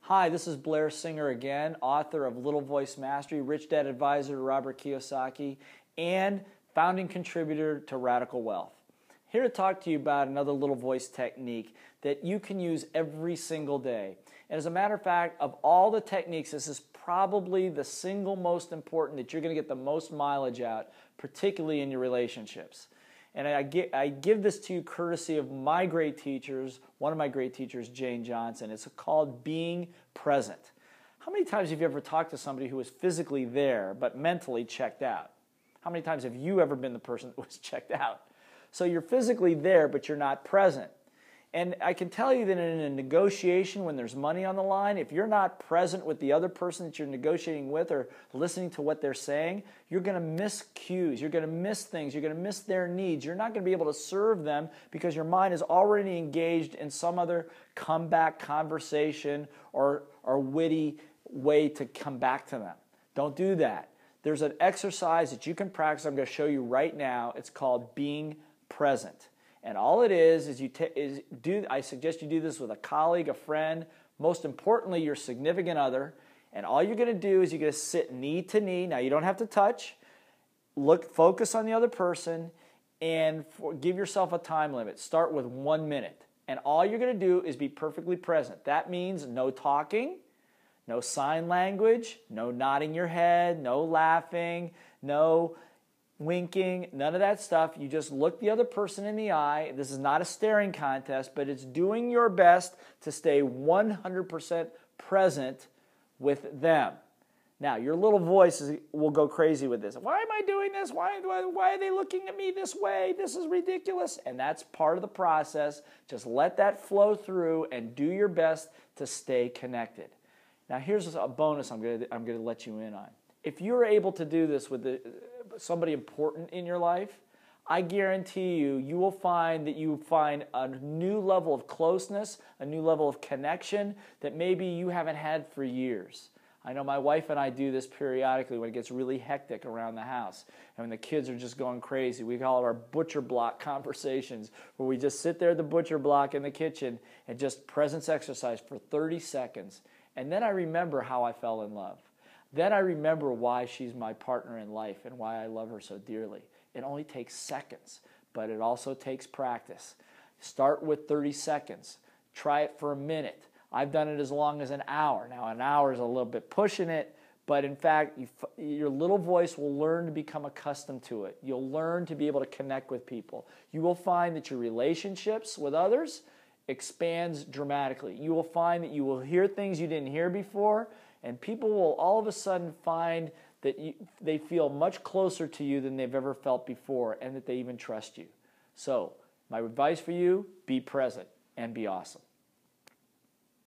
Hi, this is Blair Singer again, author of Little Voice Mastery, Rich Dad Advisor to Robert Kiyosaki, and founding contributor to Radical Wealth. Here to talk to you about another little voice technique that you can use every single day. And as a matter of fact, of all the techniques, this is probably the single most important that you're going to get the most mileage out, particularly in your relationships. And I give this to you courtesy of my great teachers, one of my great teachers, Jane Johnson. It's called being present. How many times have you ever talked to somebody who was physically there but mentally checked out? How many times have you ever been the person that was checked out? So you're physically there, but you're not present. And I can tell you that in a negotiation, when there's money on the line, if you're not present with the other person that you're negotiating with or listening to what they're saying, you're going to miss cues. You're going to miss things. You're going to miss their needs. You're not going to be able to serve them because your mind is already engaged in some other comeback conversation or witty way to come back to them. Don't do that. There's an exercise that you can practice. I'm going to show you right now. It's called being present. And all it is I suggest you do this with a colleague, a friend, most importantly, your significant other. And all you're going to do is you're going to sit knee to knee. Now, you don't have to touch. Focus on the other person, and give yourself a time limit. Start with 1 minute. And all you're going to do is be perfectly present. That means no talking, no sign language, no nodding your head, no laughing, no winking, none of that stuff. You just look the other person in the eye. This is not a staring contest, but it's doing your best to stay 100% present with them. Now, your little voice will go crazy with this. Why am I doing this? Why are they looking at me this way? This is ridiculous. And that's part of the process. Just let that flow through and do your best to stay connected. Now, here's a bonus I'm going to let you in on. If you're able to do this with somebody important in your life, I guarantee you will find that you find a new level of closeness, a new level of connection that maybe you haven't had for years. I know my wife and I do this periodically when it gets really hectic around the house and when the kids are just going crazy. We call it our butcher block conversations, where we just sit there at the butcher block in the kitchen and just presence exercise for 30 seconds. And then I remember how I fell in love. Then I remember why she's my partner in life and why I love her so dearly. It only takes seconds, but it also takes practice. Start with 30 seconds. Try it for a minute. I've done it as long as an hour. Now, an hour is a little bit pushing it, but in fact, your little voice will learn to become accustomed to it. You'll learn to be able to connect with people. You will find that your relationships with others expands dramatically. You will find that you will hear things you didn't hear before, and people will all of a sudden find that they feel much closer to you than they've ever felt before, and that they even trust you. So, my advice for you, be present and be awesome.